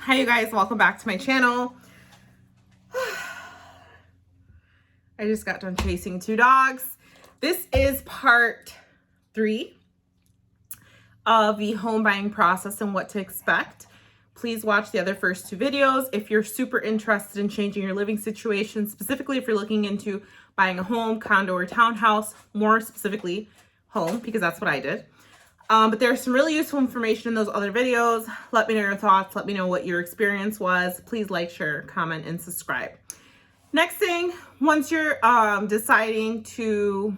Hi you guys, welcome back to my channel. I just got done chasing two dogs. This is part 3 of the home buying process and what to expect. Please watch the other first 2 videos if you're super interested in changing your living situation, specifically if you're looking into buying a home, condo, or townhouse, more specifically home, because that's what I did. But there's some really useful information in those other videos. Let me know your thoughts. Let me know what your experience was. Please like, share, comment, and subscribe. Next thing, once you're deciding to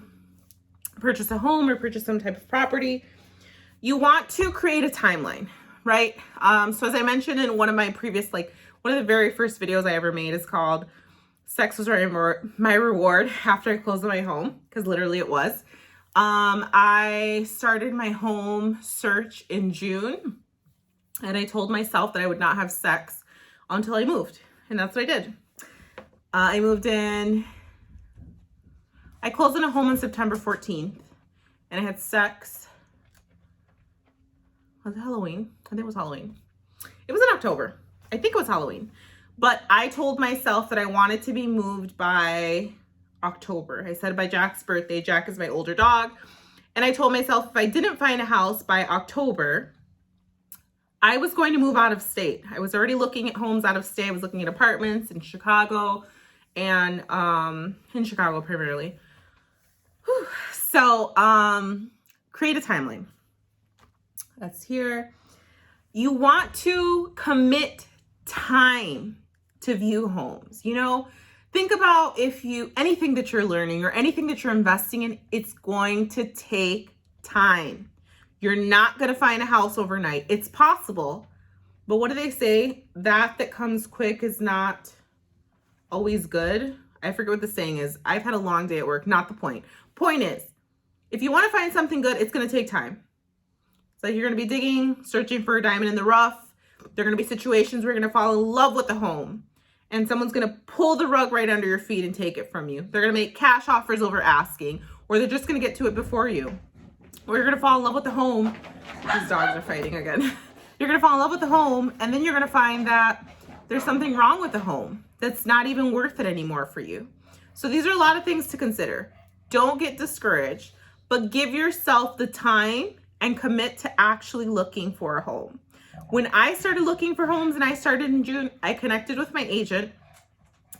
purchase a home or purchase some type of property, you want to create a timeline, right? So as I mentioned in one of my previous, one of the very first videos I ever made is called Sex Was My Reward After I Closed on my home, because literally it was. I started my home search in June, and I told myself that I would not have sex until I moved, and that's what I did. I moved in, I closed on a home on September 14th, and I had sex, was it Halloween? I think it was Halloween. It was in October. I think it was Halloween, but I told myself that I wanted to be moved by October. I said by Jack's birthday. Jack is my older dog. And I told myself if I didn't find a house by October, I was going to move out of state. I was already looking at homes out of state. I was looking at apartments in Chicago and in Chicago primarily. Whew. So create a timeline. That's here. You want to commit time to view homes. You know, think about anything that you're learning or anything that you're investing in, it's going to take time. You're not going to find a house overnight. It's possible, but what do they say? That comes quick is not always good. I forget what the saying is. I've had a long day at work, not the point. Point is, if you want to find something good, it's going to take time. It's like you're going to be digging, searching for a diamond in the rough. There are going to be situations where you're going to fall in love with the home, and someone's going to pull the rug right under your feet and take it from you. They're going to make cash offers over asking, or they're just going to get to it before you. Or you're going to fall in love with the home. These dogs are fighting again. You're going to fall in love with the home, and then you're going to find that there's something wrong with the home that's not even worth it anymore for you. So these are a lot of things to consider. Don't get discouraged, but give yourself the time and commit to actually looking for a home. When I started looking for homes and I started in June, I connected with my agent,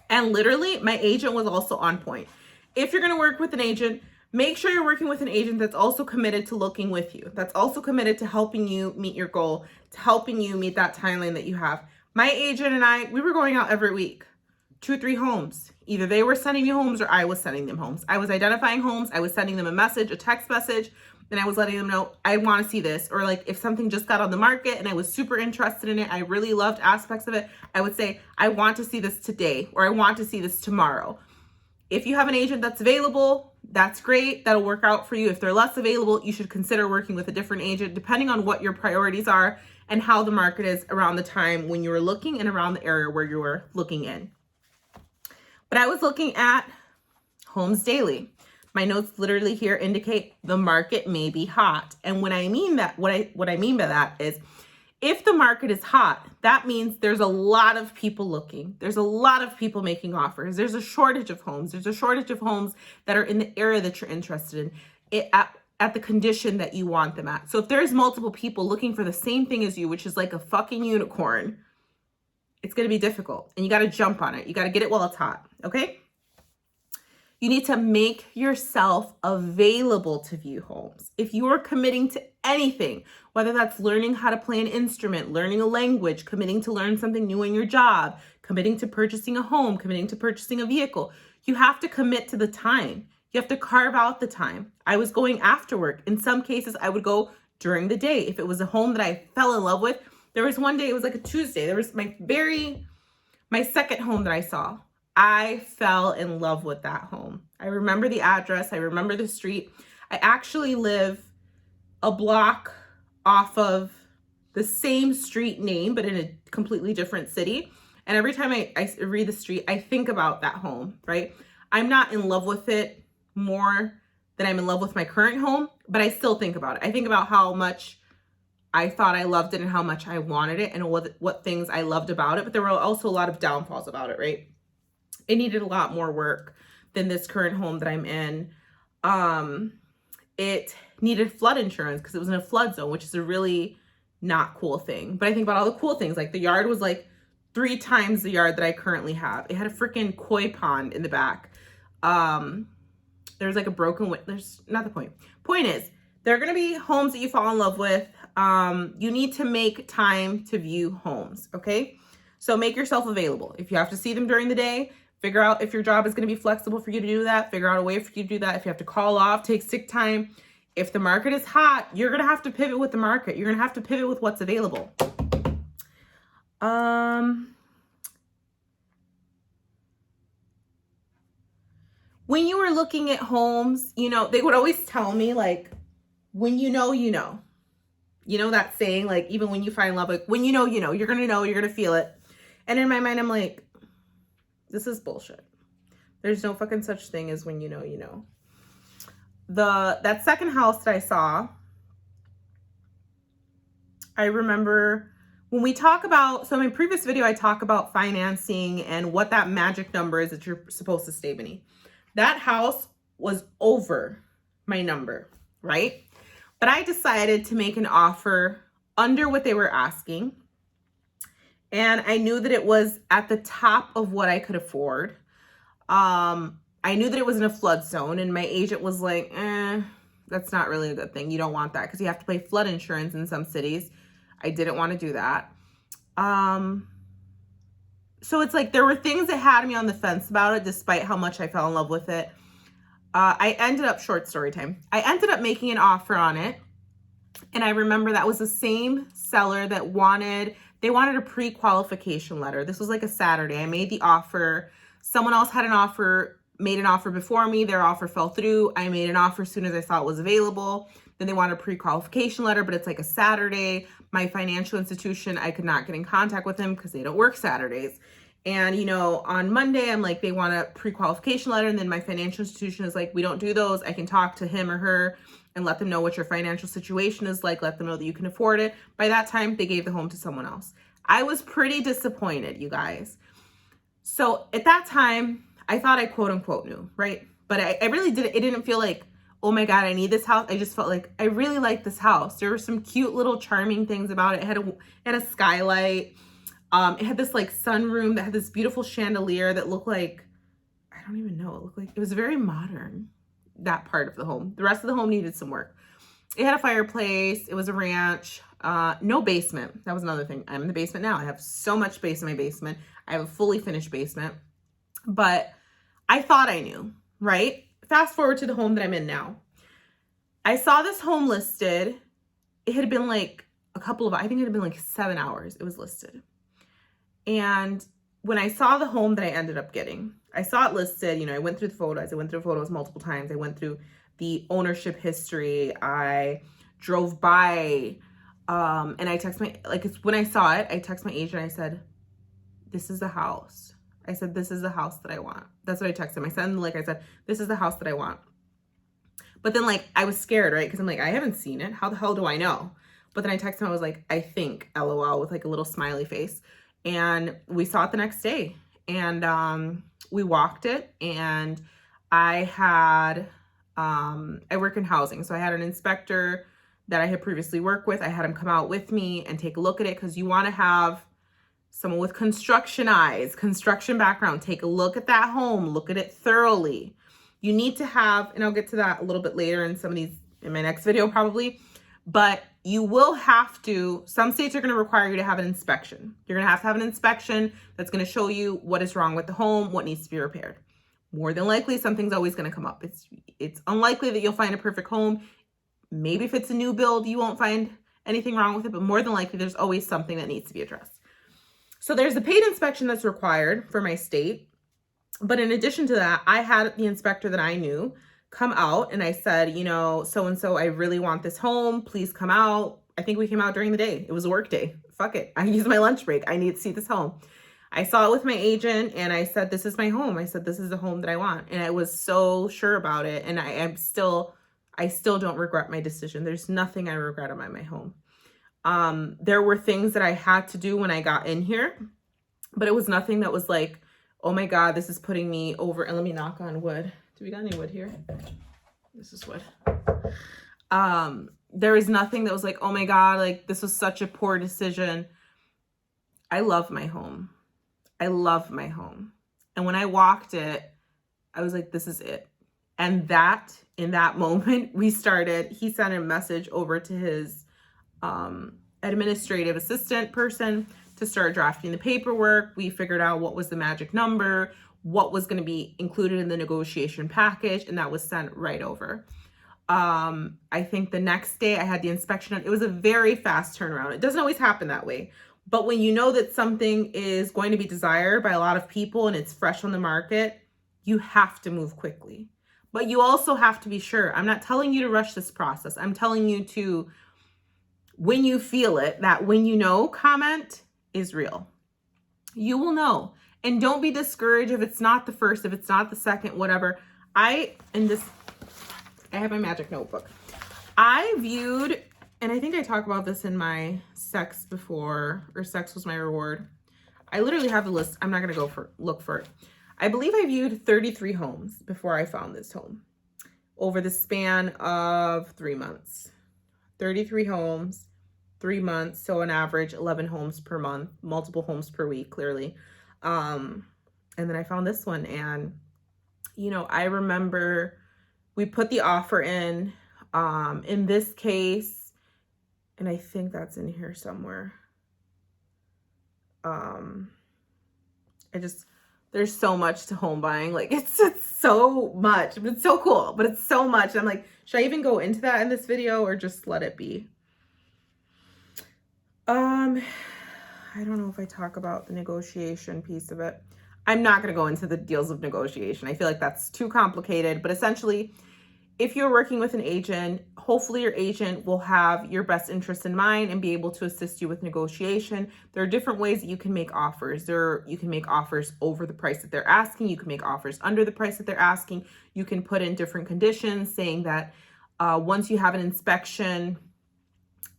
and literally my agent was also on point. If you're going to work with an agent, make sure you're working with an agent that's also committed to looking with you, that's also committed to helping you meet your goal, to helping you meet that timeline that you have. My agent and we were going out every week, 2-3 homes. Either they were sending me homes or I was sending them homes. I was identifying homes. I was sending them a text message, and I was letting them know, I want to see this. Or if something just got on the market and I was super interested in it, I really loved aspects of it, I would say, I want to see this today, or I want to see this tomorrow. If you have an agent that's available, that's great. That'll work out for you. If they're less available, you should consider working with a different agent, depending on what your priorities are and how the market is around the time when you were looking and around the area where you were looking in. But I was looking at homes daily. My notes literally here indicate the market may be hot. And when I mean that, what I mean by that is, if the market is hot, that means there's a lot of people looking. There's a lot of people making offers. There's a shortage of homes. There's a shortage of homes that are in the area that you're interested in, at the condition that you want them at. So if there's multiple people looking for the same thing as you, which is like a fucking unicorn, it's going to be difficult, and you got to jump on it. You got to get it while it's hot. Okay. You need to make yourself available to view homes. If you are committing to anything, whether that's learning how to play an instrument, learning a language, committing to learn something new in your job, committing to purchasing a home, committing to purchasing a vehicle, you have to commit to the time. You have to carve out the time. I was going after work. In some cases, I would go during the day. If it was a home that I fell in love with, there was one day, it was like a Tuesday. There was my second home that I saw. I fell in love with that home. I remember the address. I remember the street. I actually live a block off of the same street name, but in a completely different city. And every time I read the street, I think about that home, right? I'm not in love with it more than I'm in love with my current home, but I still think about it. I think about how much I thought I loved it and how much I wanted it and what things I loved about it. But there were also a lot of downfalls about it, right? It needed a lot more work than this current home that I'm in. It needed flood insurance because it was in a flood zone, which is a really not cool thing. But I think about all the cool things, like the yard was like 3 times the yard that I currently have. It had a freaking koi pond in the back. There's like a broken, there's not the point. Point is, there are going to be homes that you fall in love with. You need to make time to view homes, okay? So make yourself available. If you have to see them during the day, figure out if your job is going to be flexible for you to do that. Figure out a way for you to do that. If you have to call off, take sick time. If the market is hot, you're going to have to pivot with the market. You're going to have to pivot with what's available. When you were looking at homes, you know, they would always tell me, like, when you know, you know. You know that saying, like, even when you find love, like, when you know, you're going to feel it. And in my mind, I'm like, this is bullshit. There's no fucking such thing as when you know, you know. That second house that I saw, I remember when we talk about, so in my previous video, I talk about financing and what that magic number is that you're supposed to stay beneath. That house was over my number, right? But I decided to make an offer under what they were asking. And I knew that it was at the top of what I could afford. I knew that it was in a flood zone, and my agent was like, that's not really a good thing. You don't want that because you have to pay flood insurance in some cities. I didn't want to do that. So it's like there were things that had me on the fence about it, despite how much I fell in love with it. I ended up, short story time, I ended up making an offer on it. And I remember that was the same seller that they wanted a pre-qualification letter. This was like a Saturday. I made the offer. Someone else had made an offer before me. Their offer fell through. I made an offer as soon as I saw it was available. Then they wanted a pre-qualification letter, but it's like a Saturday. My financial institution, I could not get in contact with them because they don't work Saturdays. And, you know, on Monday, I'm like, they want a pre-qualification letter. And then my financial institution is like, we don't do those. I can talk to him or her and let them know what your financial situation is like. Let them know that you can afford it. By that time, they gave the home to someone else. I was pretty disappointed, you guys. So at that time, I thought I quote unquote knew, right? But I really didn't. It didn't feel like, oh my God, I need this house. I just felt like I really like this house. There were some cute little charming things about it. It had a skylight. It had this like sunroom that had this beautiful chandelier that looked like, I don't even know. It looked like, it was very modern, that part of the home. The rest of the home needed some work. It had a fireplace. It was a ranch. No basement. That was another thing. I'm in the basement now. I have so much space in my basement. I have a fully finished basement. But I thought I knew, right? Fast forward to the home that I'm in now. I saw this home listed. It had been like I think it had been like 7 hours it was listed. And when I saw the home that I ended up getting, I saw it listed, you know, I went through the photos. I went through photos multiple times. I went through the ownership history. I drove by, and I texted when I saw it, I texted my agent. I said, this is the house. I said, this is the house that I want. That's what I texted him. I said, this is the house that I want. But then like, I was scared, right? Because I'm like, I haven't seen it. How the hell do I know? But then I texted him, I was like, I think, LOL, with like a little smiley face. And we saw it the next day. And we walked it. And I work in housing. So I had an inspector that I had previously worked with. I had him come out with me and take a look at it, because you want to have someone with construction eyes, construction background, take a look at that home, look at it thoroughly. You need to have, and I'll get to that a little bit later in in my next video probably, but you will have to, some states are going to require you to have an inspection. You're going to have an inspection that's going to show you what is wrong with the home, what needs to be repaired. More than likely, something's always going to come up. It's unlikely that you'll find a perfect home. Maybe if it's a new build, you won't find anything wrong with it, but more than likely, there's always something that needs to be addressed. So there's a paid inspection that's required for my state. But in addition to that, I had the inspector that I knew come out, and I said, you know, so-and-so, I really want this home. Please come out. I think we came out during the day. It was a work day. Fuck it. I used my lunch break. I need to see this home. I saw it with my agent, and I said, this is my home. I said, this is the home that I want. And I was so sure about it. And I still don't regret my decision. There's nothing I regret about my home. There were things that I had to do when I got in here, but it was nothing that was like, oh my God, this is putting me over. And let me knock on wood. Do we got any wood here? This is wood. There is nothing that was like, oh my God, like this was such a poor decision. I love my home. I love my home. And when I walked it, I was like, this is it. And that, in that moment, he sent a message over to his administrative assistant person to start drafting the paperwork. We figured out what was the magic number, what was going to be included in the negotiation package, and that was sent right over. I think the next day I had the inspection. It was a very fast turnaround. It doesn't always happen that way. But when you know that something is going to be desired by a lot of people and it's fresh on the market, you have to move quickly. But you also have to be sure. I'm not telling you to rush this process. I'm telling you to, when you feel it, that when you know comment is real. You will know. And don't be discouraged if it's not the first, if it's not the second, whatever. I have my magic notebook. I viewed, and I think I talked about this in my sex before, or sex was my reward. I literally have the list. I'm not going to go look for it. I believe I viewed 33 homes before I found this home over the span of 3 months. 33 homes, 3 months. So on average, 11 homes per month, multiple homes per week, clearly. And then I found this one. And, you know, I remember we put the offer in this case, and I think that's in here somewhere. There's so much to home buying. Like it's so much, but it's so cool, but it's so much. I'm like, should I even go into that in this video or just let it be? I don't know if I talk about the negotiation piece of it. I'm not going to go into the deals of negotiation. I feel like that's too complicated, but essentially, if you're working with an agent, hopefully your agent will have your best interest in mind and be able to assist you with negotiation. There are different ways that you can make offers. You can make offers over the price that they're asking. You can make offers under the price that they're asking. You can put in different conditions saying that once you have an inspection,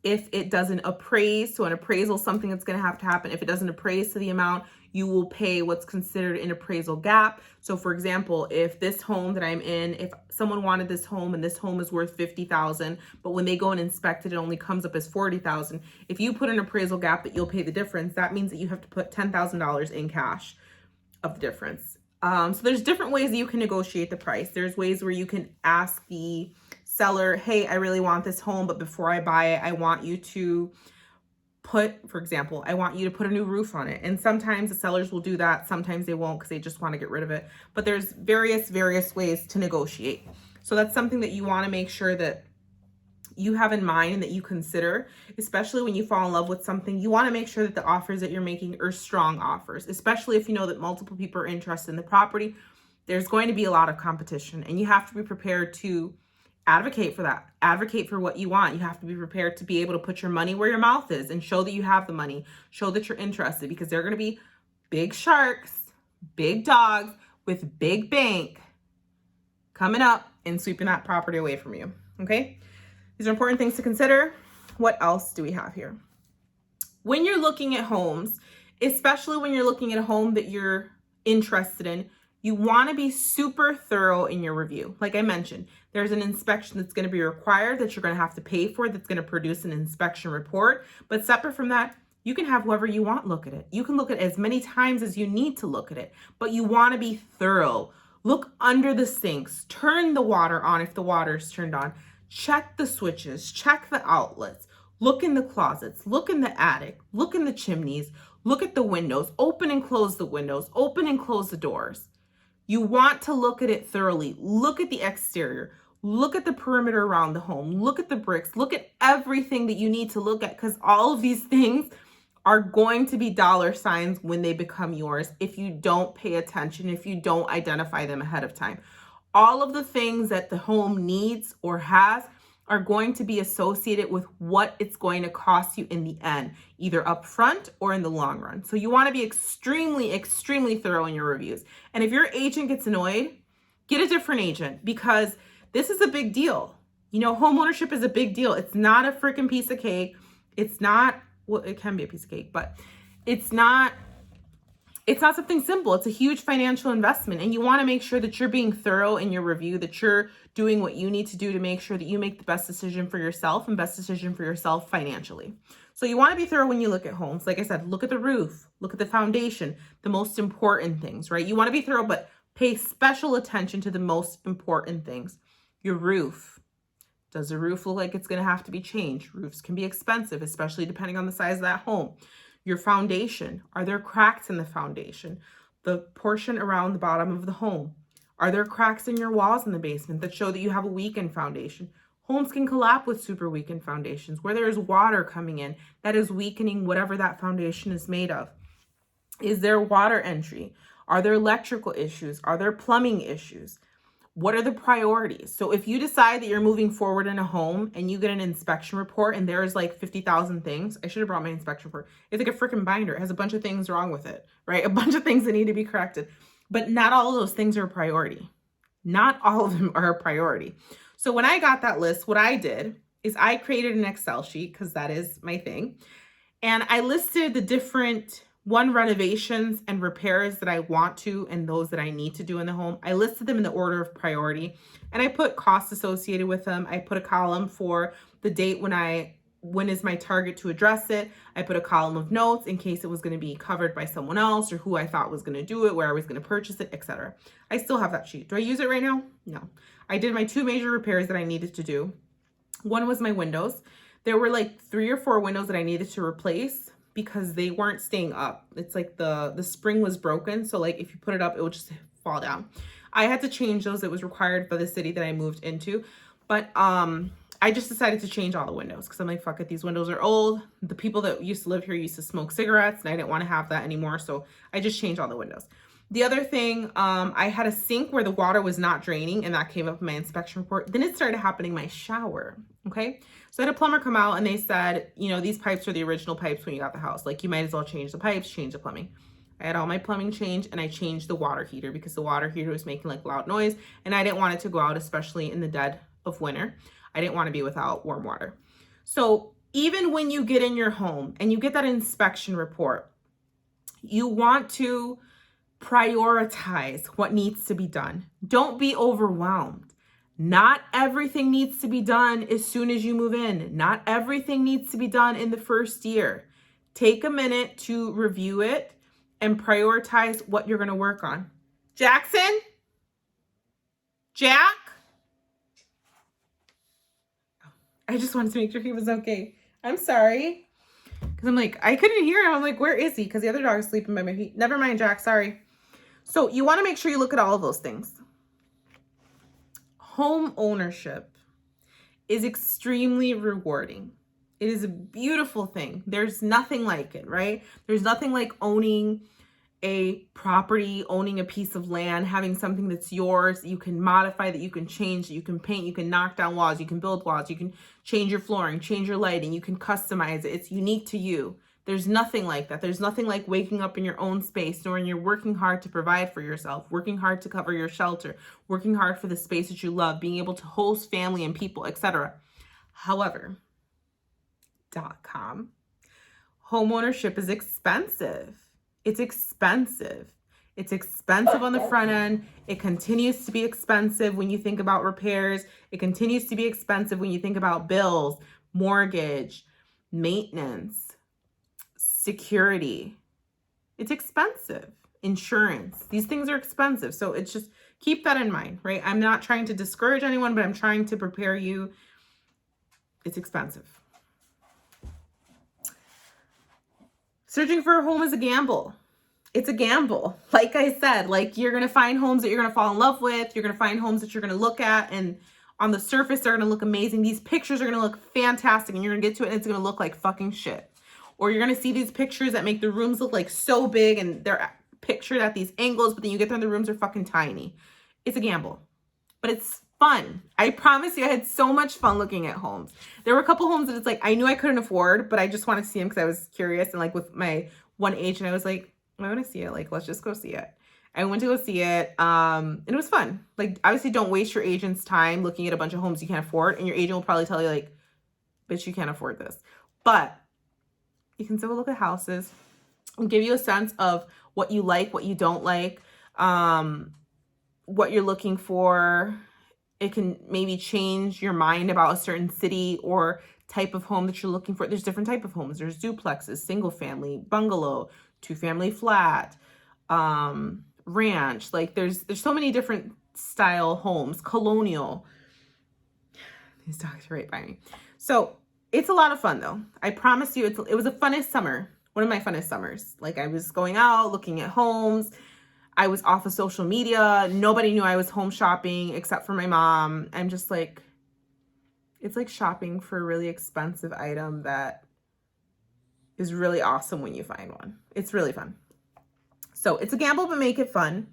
if it doesn't appraise, so an appraisal is something that's going to have to happen. If it doesn't appraise to the amount, you will pay what's considered an appraisal gap. So for example, if this home that I'm in, if someone wanted this home and this home is worth $50,000, but when they go and inspect it, it only comes up as $40,000. If you put an appraisal gap that you'll pay the difference, that means that you have to put $10,000 in cash of the difference. So there's different ways that you can negotiate the price. There's ways where you can ask the seller, hey, I really want this home, but before I buy it, I want you to for example, I want you to put a new roof on it. And sometimes the sellers will do that. Sometimes they won't because they just want to get rid of it. But there's various ways to negotiate. So that's something that you want to make sure that you have in mind and that you consider, especially when you fall in love with something. You want to make sure that the offers that you're making are strong offers, especially if you know that multiple people are interested in the property. There's going to be a lot of competition, and you have to be prepared to advocate for that. Advocate for what you want. You have to be prepared to be able to put your money where your mouth is and show that you have the money, show that you're interested, because they're going to be big sharks, big dogs with big bank coming up and sweeping that property away from you. Okay. These are important things to consider. What else do we have here? When you're looking at homes, especially when you're looking at a home that you're interested in, you want to be super thorough in your review. Like I mentioned, there's an inspection that's going to be required that you're going to have to pay for, that's going to produce an inspection report. But separate from that, you can have whoever you want look at it. You can look at it as many times as you need to look at it, but you want to be thorough. Look under the sinks, turn the water on if the water is turned on, check the switches, check the outlets, look in the closets, look in the attic, look in the chimneys, look at the windows, open and close the windows, open and close the doors. You want to look at it thoroughly. Look at the exterior. Look at the perimeter around the home. Look at the bricks. Look at everything that you need to look at, because all of these things are going to be dollar signs when they become yours if you don't pay attention, if you don't identify them ahead of time. All of the things that the home needs or has are going to be associated with what it's going to cost you in the end, either upfront or in the long run. So you want to be extremely thorough in your reviews. And if your agent gets annoyed, get a different agent, because this is a big deal. You know, home ownership is a big deal. It's not a freaking piece of cake. It's not, well, it can be a piece of cake, but it's not something simple. It's a huge financial investment, and you want to make sure that you're being thorough in your review, that you're doing what you need to do to make sure that you make the best decision for yourself and best decision for yourself financially. So you want to be thorough when you look at homes. Like I said, look at the roof, look at the foundation, the most important things, right? You want to be thorough, but pay special attention to the most important things. Your roof. Does the roof look like it's going to have to be changed? Roofs can be expensive, especially depending on the size of that home. Your foundation. Are there cracks in the foundation? The portion around the bottom of the home. Are there cracks in your walls in the basement that show that you have a weakened foundation? Homes can collapse with super weakened foundations where there is water coming in that is weakening whatever that foundation is made of. Is there water entry? Are there electrical issues? Are there plumbing issues? What are the priorities? So if you decide that you're moving forward in a home and you get an inspection report and there's like 50,000 things, I should have brought my inspection report. It's like a freaking binder. It has a bunch of things wrong with it, right? A bunch of things that need to be corrected. But not all of those things are a priority. Not all of them are a priority. So when I got that list, what I did is I created an Excel sheet, because that is my thing. And I listed the different renovations and repairs that I want to and those that I need to do in the home. I listed them in the order of priority, and I put costs associated with them. I put a column for the date when is my target to address it. I put a column of notes in case it was going to be covered by someone else or who I thought was going to do it, where I was going to purchase it, etc. I still have that sheet. Do I use it right now? No. I did my 2 major repairs that I needed to do. One was my windows. There were like 3 or 4 windows that I needed to replace because they weren't staying up. It's like the spring was broken. So like if you put it up, it would just fall down. I had to change those. It was required by the city that I moved into. But I just decided to change all the windows because I'm like, fuck it, these windows are old. The people that used to live here used to smoke cigarettes, and I didn't want to have that anymore. So I just changed all the windows. The other thing, I had a sink where the water was not draining, and that came up in my inspection report. Then it started happening in my shower, okay? So I had a plumber come out, and they said, you know, these pipes are the original pipes when you got the house. Like, you might as well change the pipes, change the plumbing. I had all my plumbing changed, and I changed the water heater because the water heater was making like loud noise, and I didn't want it to go out, especially in the dead of winter. I didn't want to be without warm water. So even when you get in your home and you get that inspection report, you want to prioritize what needs to be done. Don't be overwhelmed. Not everything needs to be done as soon as you move in. Not everything needs to be done in the first year. Take a minute to review it and prioritize what you're going to work on. Jackson? Jack? I just wanted to make sure he was okay. I'm sorry. Because I'm like, I couldn't hear him. I'm like, where is he? Because the other dog is sleeping by my feet. Never mind, Jack. Sorry. So you want to make sure you look at all of those things. Home ownership is extremely rewarding. It is a beautiful thing. There's nothing like it, right? There's nothing like owning a property, owning a piece of land, having something that's yours, that you can modify, that you can change, that you can paint, you can knock down walls, you can build walls, you can change your flooring, change your lighting, you can customize it. It's unique to you. There's nothing like that. There's nothing like waking up in your own space, knowing you're working hard to provide for yourself, working hard to cover your shelter, working hard for the space that you love, being able to host family and people, etc. However, .com, homeownership is expensive. It's expensive. It's expensive on the front end. It continues to be expensive when you think about repairs. It continues to be expensive when you think about bills, mortgage, maintenance, security. It's expensive. Insurance. These things are expensive. So it's just, keep that in mind, right? I'm not trying to discourage anyone, but I'm trying to prepare you. It's expensive. Searching for a home is a gamble. It's a gamble. Like I said, like you're going to find homes that you're going to fall in love with. You're going to find homes that you're going to look at, and on the surface, they're going to look amazing. These pictures are going to look fantastic, and you're going to get to it and it's going to look like fucking shit. Or you're going to see these pictures that make the rooms look like so big and they're pictured at these angles, but then you get there and the rooms are fucking tiny. It's a gamble, but it's fun. I promise you, I had so much fun looking at homes. There were a couple homes that it's like, I knew I couldn't afford, but I just wanted to see them because I was curious. And like with my one agent, I was like, I want to see it. Like, let's just go see it. I went to go see it. And it was fun. Like, obviously don't waste your agent's time looking at a bunch of homes you can't afford. And your agent will probably tell you like, bitch, you can't afford this. But You can still look at houses and give you a sense of what you like, what you don't like, what you're looking for. It can maybe change your mind about a certain city or type of home that you're looking for. There's different type of homes. There's duplexes, single family, bungalow, 2-family flat, ranch. Like there's so many different style homes, colonial. These dogs are right by me. So it's a lot of fun though. I promise you, it was a funnest summer. One of my funnest summers. Like I was going out, looking at homes. I was off of social media. Nobody knew I was home shopping except for my mom. I'm just like, it's like shopping for a really expensive item that is really awesome when you find one. It's really fun. So it's a gamble, but make it fun.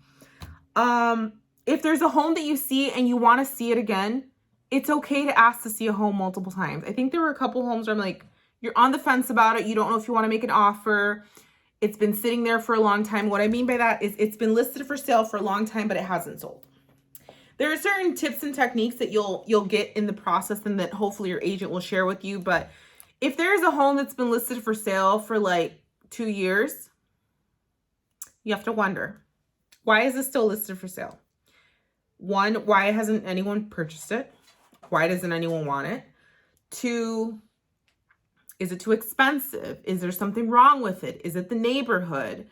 If there's a home that you see and you want to see it again, it's okay to ask to see a home multiple times. I think there were a couple homes where I'm like, you're on the fence about it. You don't know if you want to make an offer. It's been sitting there for a long time. What I mean by that is it's been listed for sale for a long time, but it hasn't sold. There are certain tips and techniques that you'll get in the process and that hopefully your agent will share with you. But if there's a home that's been listed for sale for like 2 years, you have to wonder, why is this still listed for sale? One, why hasn't anyone purchased it? Why doesn't anyone want it? 2, is it too expensive? Is there something wrong with it? Is it the neighborhood?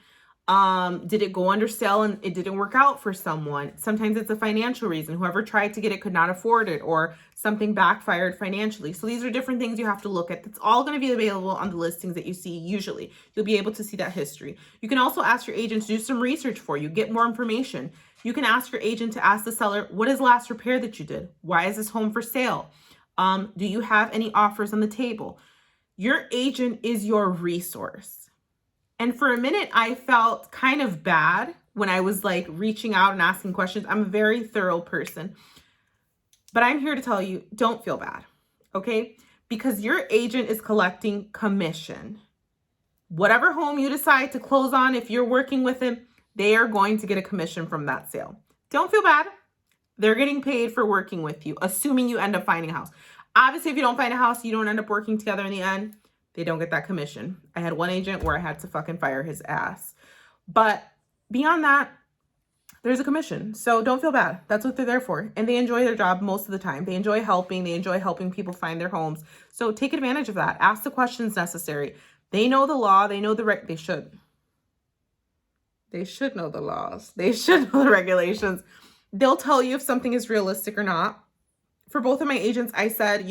Did it go under sale and it didn't work out for someone? Sometimes it's a financial reason. Whoever tried to get it could not afford it, or something backfired financially. So these are different things you have to look at. It's all going to be available on the listings that you see usually. You'll be able to see that history. You can also ask your agent to do some research for you, get more information. You can ask your agent to ask the seller, what is the last repair that you did? Why is this home for sale? Do you have any offers on the table? Your agent is your resource. And for a minute, I felt kind of bad when I was like reaching out and asking questions. I'm a very thorough person. But I'm here to tell you, don't feel bad, okay? Because your agent is collecting commission. Whatever home you decide to close on, if you're working with him, they are going to get a commission from that sale. Don't feel bad. They're getting paid for working with you, assuming you end up finding a house. Obviously, if you don't find a house, you don't end up working together in the end, they don't get that commission. I had one agent where I had to fucking fire his ass. But beyond that, there's a commission. So don't feel bad. That's what they're there for. And they enjoy their job most of the time. They enjoy helping. They enjoy helping people find their homes. So take advantage of that. Ask the questions necessary. They know the law. They know the they should. They should know the laws. They should know the regulations. They'll tell you if something is realistic or not. For both of my agents, I said,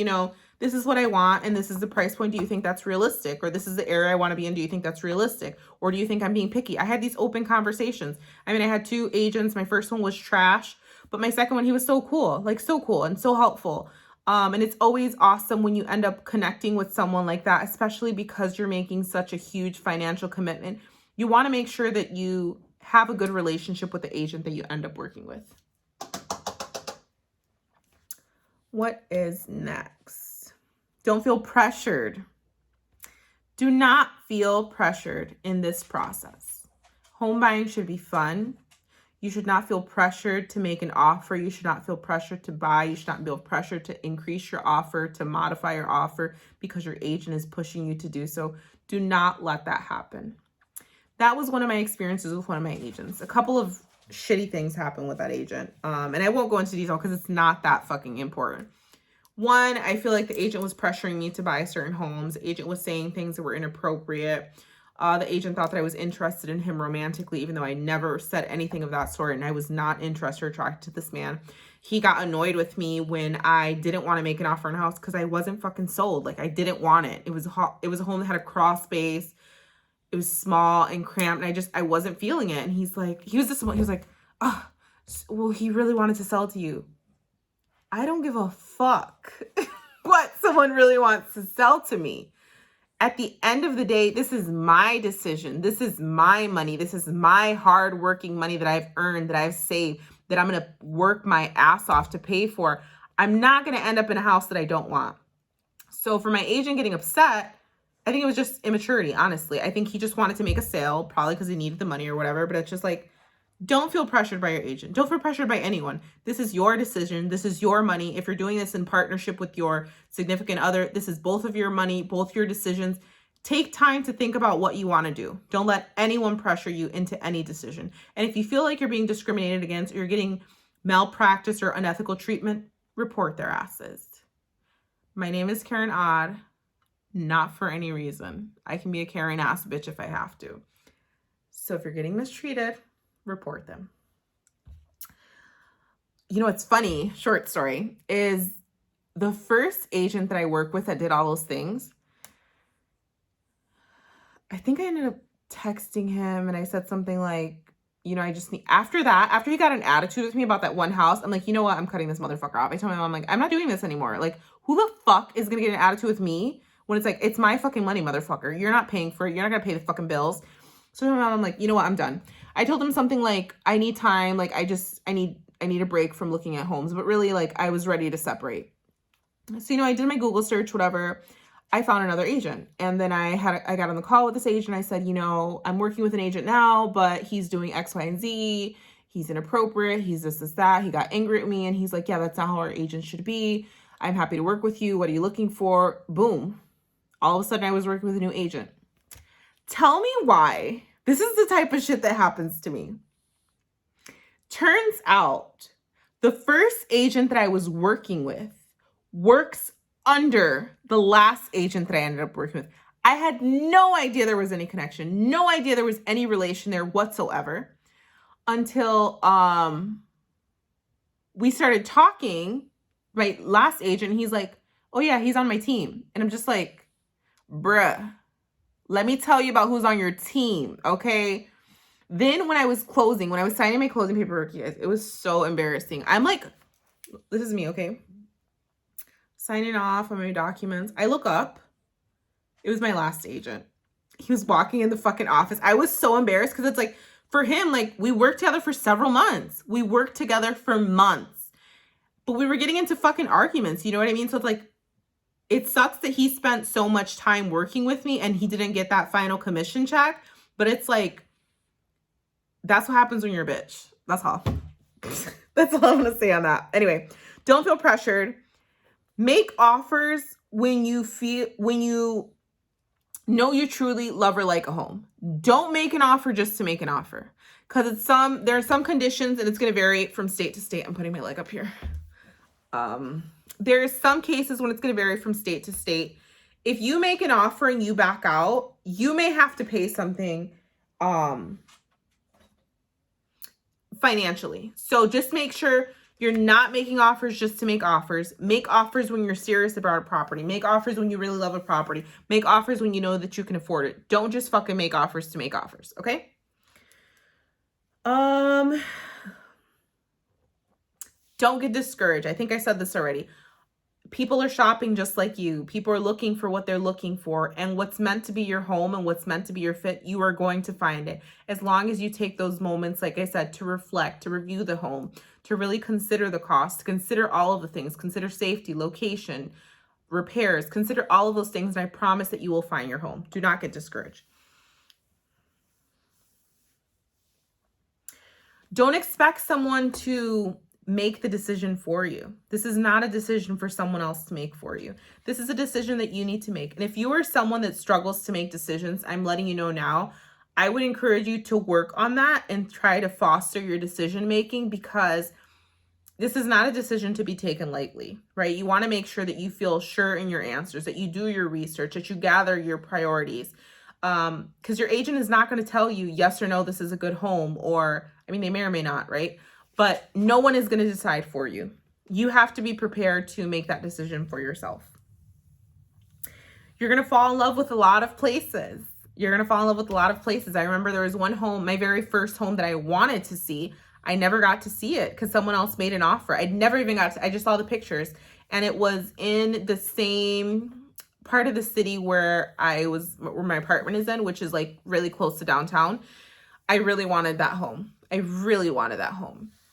this is what I want and this is the price point. Do you think that's realistic? Or this is the area I want to be in. Do you think that's realistic? Or do you think I'm being picky? I had these open conversations. I mean, I had 2 agents. My first one was trash, but my second one, he was so cool, and so helpful. And it's always awesome when you end up connecting with someone like that, especially because you're making such a huge financial commitment. You want to make sure that you have a good relationship with the agent that you end up working with. What is next? Don't feel pressured. Do not feel pressured in this process. Home buying should be fun. You should not feel pressured to make an offer. You should not feel pressured to buy. You should not feel pressured to increase your offer, to modify your offer because your agent is pushing you to do so. Do not let that happen. That was one of my experiences with one of my agents. A couple of shitty things happened with that agent. And I won't go into detail because it's not that fucking important. One, I feel like the agent was pressuring me to buy certain homes. The agent was saying things that were inappropriate. The agent thought that I was interested in him romantically, even though I never said anything of that sort. And I was not interested or attracted to this man. He got annoyed with me when I didn't want to make an offer on a house because I wasn't fucking sold. Like I didn't want it. It was a home that had a crawl space. It was small and cramped, and I wasn't feeling it. And he was like, oh, well, he really wanted to sell to you. I don't give a fuck what someone really wants to sell to me. At the end of the day, this is my decision. This is my money. This is my hard-working money that I've earned, that I've saved, that I'm going to work my ass off to pay for. I'm not going to end up in a house that I don't want. So for my agent getting upset, I think it was just immaturity, honestly. I think he just wanted to make a sale, probably because he needed the money or whatever. But it's just like, don't feel pressured by your agent. Don't feel pressured by anyone. This is your decision. This is your money. If you're doing this in partnership with your significant other, this is both of your money, both your decisions. Take time to think about what you want to do. Don't let anyone pressure you into any decision. And if you feel like you're being discriminated against or you're getting malpractice or unethical treatment, report their asses. My name is Karen Odd, not for any reason. I can be a Karen ass bitch if I have to. So if you're getting mistreated, report them. You know, what's funny, short story, is the first agent that I worked with that did all those things, I think I ended up texting him and I said something like, you know, I just need, after he got an attitude with me about that one house, I'm like, you know what? I'm cutting this motherfucker off. I told my mom, like, I'm not doing this anymore. Like, who the fuck is going to get an attitude with me when it's like, it's my fucking money, motherfucker. You're not paying for it. You're not going to pay the fucking bills. So my mom, I'm like, you know what? I'm done. I told him something like, I need time. Like, I need a break from looking at homes, but really, like, I was ready to separate. So, you know, I did my Google search, whatever. I found another agent. And then I got on the call with this agent. I said, you know, I'm working with an agent now, but he's doing X, Y, and Z. He's inappropriate. He's this, that. He got angry at me. And he's like, yeah, that's not how our agents should be. I'm happy to work with you. What are you looking for? Boom. All of a sudden I was working with a new agent. Tell me why. This is the type of shit that happens to me. Turns out the first agent that I was working with works under the last agent that I ended up working with. I had no idea there was any connection, no idea there was any relation there whatsoever until we started talking, my last agent. He's like, oh yeah, he's on my team. And I'm just like, bruh, let me tell you about who's on your team, okay? Then when I was signing my closing paperwork, guys, it was so embarrassing. I'm like, this is me, okay? Signing off on my documents. I look up. It was my last agent. He was walking in the fucking office. I was so embarrassed because it's like, for him, like, we worked together for several months. We worked together for months. But we were getting into fucking arguments. You know what I mean? So it's like, it sucks that he spent so much time working with me and he didn't get that final commission check. But it's like, that's what happens when you're a bitch. That's all. That's all I'm going to say on that. Anyway, don't feel pressured. Make offers when you know you truly love or like a home. Don't make an offer just to make an offer. Because there are some conditions and it's going to vary from state to state. I'm putting my leg up here. There's some cases when it's going to vary from state to state. If you make an offer and you back out, you may have to pay something financially. So just make sure you're not making offers just to make offers. Make offers when you're serious about a property. Make offers when you really love a property. Make offers when you know that you can afford it. Don't just fucking make offers to make offers, okay? Don't get discouraged. I think I said this already. People are shopping just like you. People are looking for what they're looking for, and what's meant to be your home and what's meant to be your fit, you are going to find it. As long as you take those moments, like I said, to reflect, to review the home, to really consider the cost, consider all of the things, consider safety, location, repairs, consider all of those things, and I promise that you will find your home. Do not get discouraged. Don't expect someone to make the decision for you. This is not a decision for someone else to make for you. This is a decision that you need to make. And if you are someone that struggles to make decisions, I'm letting you know now, I would encourage you to work on that and try to foster your decision making, because this is not a decision to be taken lightly, right? You want to make sure that you feel sure in your answers, that you do your research, that you gather your priorities. Because your agent is not going to tell you yes or no, this is a good home, or, I mean, they may or may not, right? But no one is going to decide for you. You have to be prepared to make that decision for yourself. You're going to fall in love with a lot of places. I remember there was one home, my very first home that I wanted to see. I never got to see it because someone else made an offer. I just saw the pictures, and it was in the same part of the city where my apartment is in, which is like really close to downtown. I really wanted that home.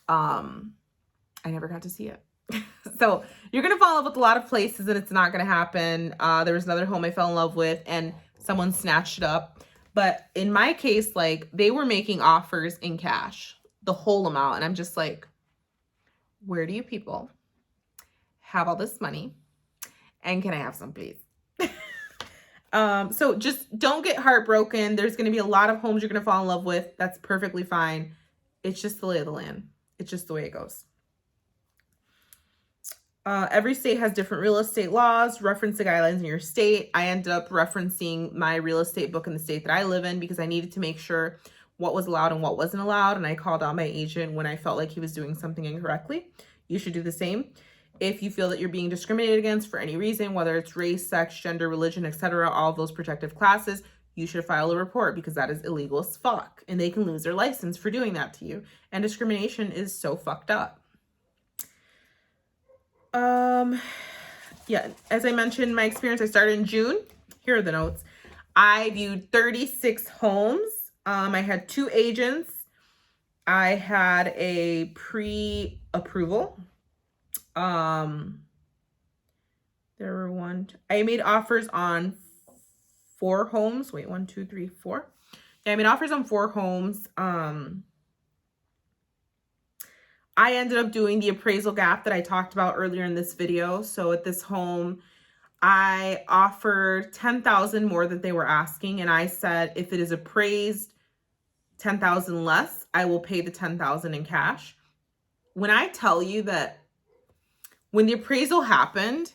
I never got to see it. So you're going to fall in love with a lot of places and it's not going to happen. There was another home I fell in love with and someone snatched it up. But in my case, like, they were making offers in cash, the whole amount. And I'm just like, where do you people have all this money? And can I have some, please? So just don't get heartbroken. There's going to be a lot of homes you're going to fall in love with. That's perfectly fine. It's just the lay of the land. It's just the way it goes. Every state has different real estate laws. Reference the guidelines in your state. I ended up referencing my real estate book in the state that I live in because I needed to make sure what was allowed and what wasn't allowed. And I called out my agent when I felt like he was doing something incorrectly. You should do the same. If you feel that you're being discriminated against for any reason, whether it's race, sex, gender, religion, etc., all of those protective classes, you should file a report because that is illegal as fuck. And they can lose their license for doing that to you. And discrimination is so fucked up. Yeah, as I mentioned, my experience, I started in June. Here are the notes. I viewed 36 homes. I had 2 agents. I had a pre-approval. There were I made offers on 4 homes. Wait, 1, 2, 3, 4. Yeah, I made offers on 4 homes. I ended up doing the appraisal gap that I talked about earlier in this video. So at this home, I offered $10,000 more than they were asking. And I said, if it is appraised $10,000 less, I will pay the $10,000 in cash. When I tell you that when the appraisal happened,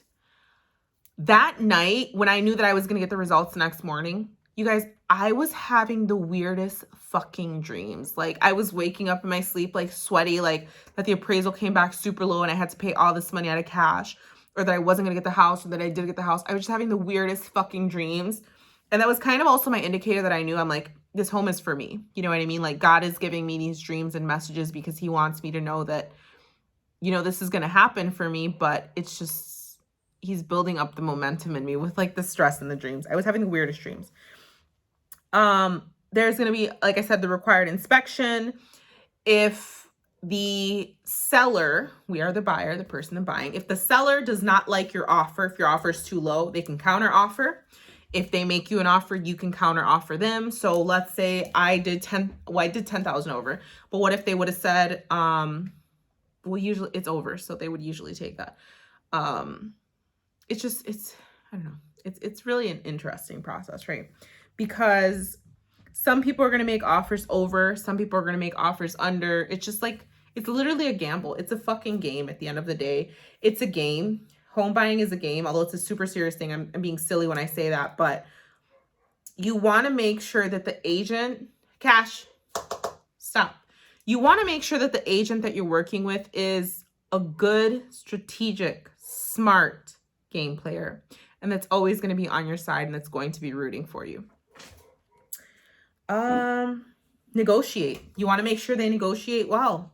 that night, when I knew that I was going to get the results the next morning, you guys, I was having the weirdest fucking dreams. Like, I was waking up in my sleep, like, sweaty, like, that the appraisal came back super low and I had to pay all this money out of cash, or that I wasn't going to get the house, or that I did get the house. I was just having the weirdest fucking dreams. And that was kind of also my indicator that I knew, I'm like, this home is for me. You know what I mean? Like, God is giving me these dreams and messages because he wants me to know that, you know, this is going to happen for me, but it's just, he's building up the momentum in me with, like, the stress and the dreams. I was having the weirdest dreams. There's going to be, like I said, the required inspection. If the seller, we are the buyer, the person buying, if the seller does not like your offer, if your offer is too low, they can counter offer. If they make you an offer, you can counter offer them. So let's say I did 10,000 over, but what if they would have said, well, usually it's over. So they would usually take that. I don't know. It's really an interesting process, right? Because some people are going to make offers over, some people are going to make offers under. It's just like, it's literally a gamble. It's a fucking game at the end of the day. It's a game. Home buying is a game, although it's a super serious thing. I'm being silly when I say that, but you want to make sure that the agent, stop. You want to make sure that the agent that you're working with is a good, strategic, smart game player. And that's always going to be on your side and that's going to be rooting for you. Negotiate. You want to make sure they negotiate well.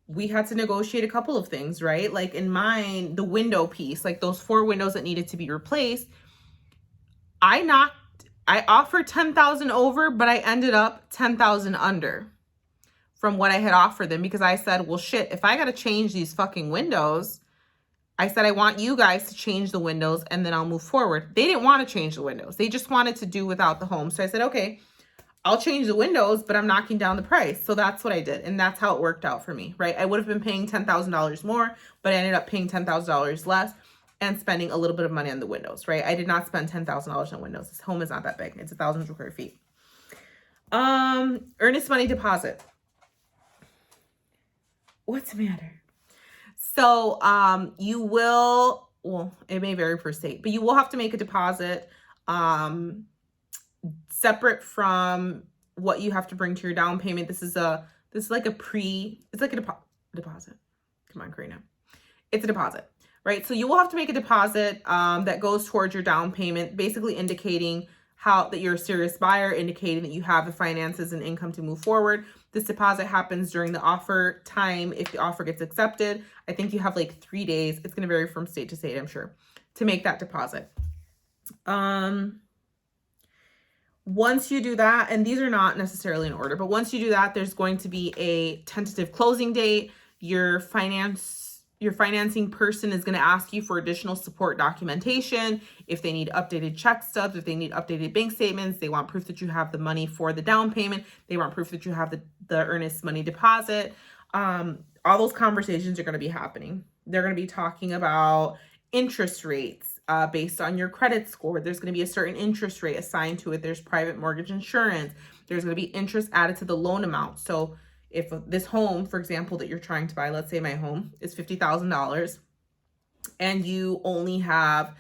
We had to negotiate a couple of things, right? Like in mine, the window piece, like those 4 windows that needed to be replaced. I offered 10,000 over, but I ended up 10,000 under from what I had offered them because I said, well, shit, if I got to change these fucking windows, I said, I want you guys to change the windows and then I'll move forward. They didn't want to change the windows. They just wanted to do without the home. So I said, okay, I'll change the windows, but I'm knocking down the price. So that's what I did. And that's how it worked out for me, right? I would have been paying $10,000 more, but I ended up paying $10,000 less and spending a little bit of money on the windows, right? I did not spend $10,000 on windows. This home is not that big. It's 1,000 square feet. Earnest money deposit. What's the matter? So, you will, well, it may vary per state, but you will have to make a deposit, separate from what you have to bring to your down payment. This is like a deposit. Come on, Karina. It's a deposit, right? So you will have to make a deposit, that goes towards your down payment, basically indicating that you're a serious buyer, indicating that you have the finances and income to move forward. This deposit happens during the offer time. If the offer gets accepted, I think you have like 3 days. It's going to vary from state to state, I'm sure, to make that deposit. Once you do that, and these are not necessarily in order, but once you do that, there's going to be a tentative closing date. Your financing person is going to ask you for additional support documentation. If they need updated check stubs, if they need updated bank statements, they want proof that you have the money for the down payment. They want proof that you have the earnest money deposit. All those conversations are going to be happening. They're going to be talking about interest rates, based on your credit score. There's going to be a certain interest rate assigned to it. There's private mortgage insurance. There's going to be interest added to the loan amount. So if this home, for example, that you're trying to buy, let's say my home is $50,000 and you only have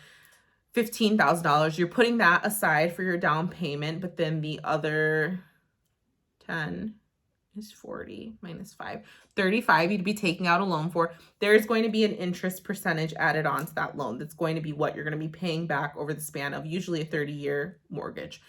$15,000, you're putting that aside for your down payment, but then the other 10 is 40 minus 5, 35 you'd be taking out a loan for. There's going to be an interest percentage added on to that loan. That's going to be what you're going to be paying back over the span of usually a 30-year mortgage.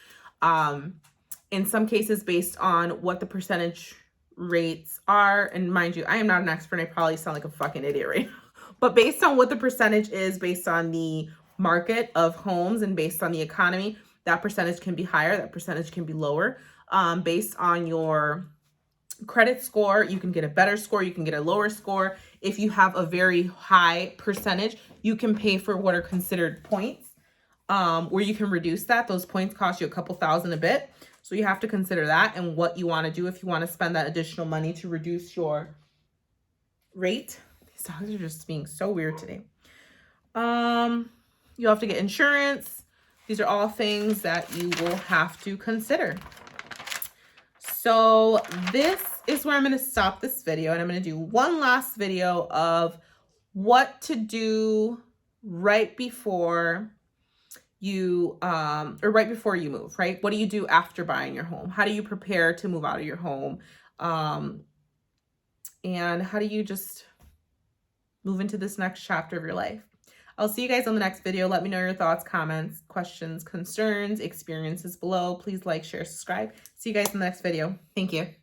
In some cases, based on what the percentage rates are, and mind you, I am not an expert, I probably sound like a fucking idiot right now, but based on what the percentage is, based on the market of homes and based on the economy, that percentage can be higher, that percentage can be lower. Based on your credit score, you can get a better score, you can get a lower score. If you have a very high percentage, you can pay for what are considered points, where you can reduce that. Those points cost you a couple thousand a bit. So you have to consider that and what you want to do if you want to spend that additional money to reduce your rate. These dogs are just being so weird today. You have to get insurance. These are all things that you will have to consider. So this is where I'm going to stop this video, and I'm going to do one last video of what to do right before you right before you move, right? What do you do after buying your home? How do you prepare to move out of your home? And how do you just move into this next chapter of your life? I'll see you guys on the next video. Let me know your thoughts, comments, questions, concerns, experiences below. Please like, share, subscribe. See you guys in the next video. Thank you.